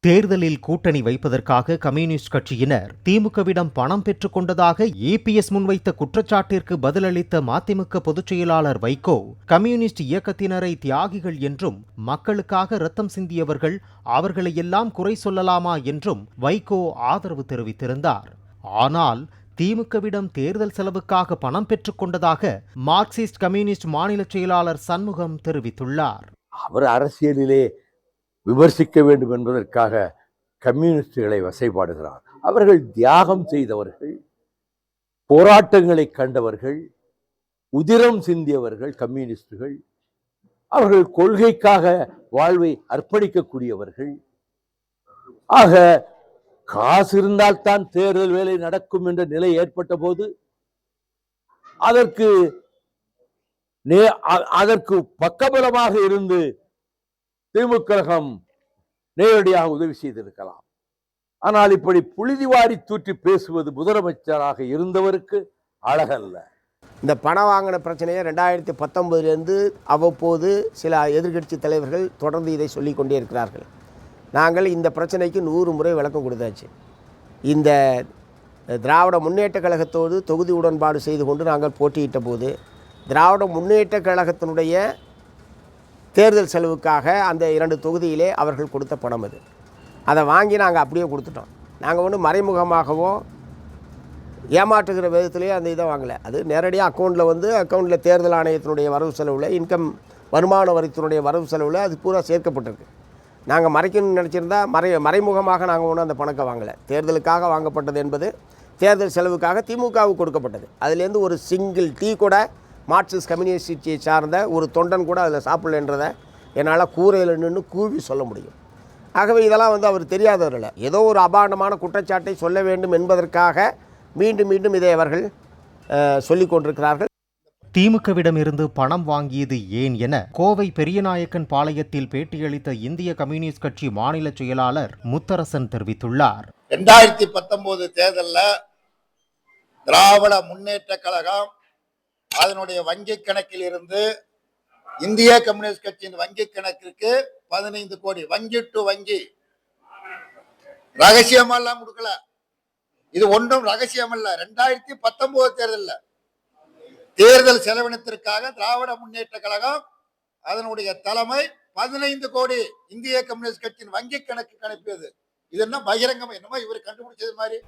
தேர்தலில் கூட்டணி வைப்பதற்காக கம்யூனிஸ்ட் கட்சியினர் திமுகவிடம் பணம் பெற்றுக் கொண்டதாக ஏபிஎஸ் முன்வைத்த குற்றச்சாட்டிற்கு பதிலளித்த மதிமுக பொதுச் செயலாளர் வைகோ, கம்யூனிஸ்ட் இயக்கத்தினரை தியாகிகள் என்றும் மக்களுக்காக ரத்தம் சிந்தியவர்கள், அவர்களையெல்லாம் குறை சொல்லலாமா என்றும் வைகோ ஆதரவு தெரிவித்திருந்தார். ஆனால் திமுகவிடம் தேர்தல் செலவுக்காக பணம் பெற்றுக் கொண்டதாக மார்க்சிஸ்ட் கம்யூனிஸ்ட் மாநில செயலாளர் சண்முகம் தெரிவித்துள்ளார். அவர் அரசியலிலே விமர்சிக்க வேண்டும் என்பதற்காக கம்யூனிஸ்டுகளை வசைபாடுகிறார். அவர்கள் தியாகம் செய்தவர்கள், போராட்டங்களை கண்டவர்கள், உதிரம் சிந்தியவர்கள் கம்யூனிஸ்டுகள். அவர்கள் கொள்கைக்காக வாழ்வை அர்ப்பணிக்கக்கூடியவர்கள். ஆக காசு இருந்தால்தான் தேர்தல் வேலை நடக்கும் என்ற நிலை ஏற்பட்ட போது அதற்கு பக்கபலமாக இருந்து திமுக கழகம் நேரடியாக உதவி செய்திருக்கலாம். ஆனால் இப்படி புழுதி வாரி தூற்றி பேசுவது முதலமைச்சராக இருந்தவருக்கு அழகல்ல. இந்த பணம் வாங்கின பிரச்சனையை 2019 அவ்வப்போது சில எதிர்க்கட்சி தலைவர்கள் தொடர்ந்து இதை சொல்லிக் கொண்டே இருக்கிறார்கள். நாங்கள் இந்த பிரச்சனைக்கு 100 முறை விளக்கம் கொடுத்தாச்சு. இந்த திராவிட முன்னேற்ற கழகத்தோடு தொகுதி உடன்பாடு செய்து கொண்டு நாங்கள் போட்டியிட்ட போது திராவிட முன்னேற்ற கழகத்தினுடைய தேர்தல் செலவுக்காக அந்த 2 தொகுதியிலே அவர்கள் கொடுத்த பணம் அது. அதை வாங்கி நாங்கள் அப்படியே கொடுத்துட்டோம். நாங்கள் ஒன்றும் மறைமுகமாகவோ ஏமாற்றுகிற விதத்திலேயே அந்த இதை வாங்கலை. அது நேரடியாக அக்கௌண்ட்டில் தேர்தல் ஆணையத்தினுடைய வரவு செலவில், வருமான வரித்தினுடைய வரவு செலவில் அது பூரா சேர்க்கப்பட்டிருக்கு. நாங்கள் மறைக்கணும்னு நினச்சிருந்தா மறைமுகமாக நாங்கள் ஒன்றும் அந்த பணத்தை வாங்கலை. தேர்தலுக்காக வாங்கப்பட்டது என்பது தேர்தல் செலவுக்காக திமுகவுக்கு கொடுக்கப்பட்டது. அதுலேருந்து ஒரு சிங்கிள் டீ கூட மார்க்சிஸ்ட் கம்யூனிஸ்ட் கட்சியை சார்ந்த ஒரு தொண்டன் கூட அதில் சாப்பிடலன்றதை என்னால் கூரையில் நின்று கூவி சொல்ல முடியும். ஆகவே இதெல்லாம் அவர் தெரியாதவர்கள். ஏதோ ஒரு அபாண்டமான குற்றச்சாட்டை சொல்ல வேண்டும் என்பதற்காக மீண்டும் மீண்டும் இதை அவர்கள் சொல்லிக் கொண்டிருக்கிறார்கள். திமுகவிடமிருந்து பணம் வாங்கியது ஏன் என கோவை பெரியநாயக்கன் பாளையத்தில் பேட்டியளித்த இந்திய கம்யூனிஸ்ட் கட்சி மாநில செயலாளர் முத்தரசன் தெரிவித்துள்ளார். 2019 தேர்தலில் திராவிட முன்னேற்ற கழகம் அதனுடைய வங்கி கணக்கில் இருந்து இந்திய கம்யூனிஸ்ட் கட்சியின் வங்கி கணக்கிற்கு 15 கோடி வங்கி டு வங்கி ரகசியமெல்லாம் கொடுக்கல. இது ஒன்றும் ரகசியம் அல்ல. 2019 தேர்தல் செலவினத்திற்காக திராவிட முன்னேற்ற கழகம் அதனுடைய தலைமை 15 கோடி இந்திய கம்யூனிஸ்ட் கட்சியின் வங்கி கணக்கு அனுப்பியது. இது என்ன பகிரங்கம்? என்னமோ இவர் கண்டுபிடிச்சது மாதிரி.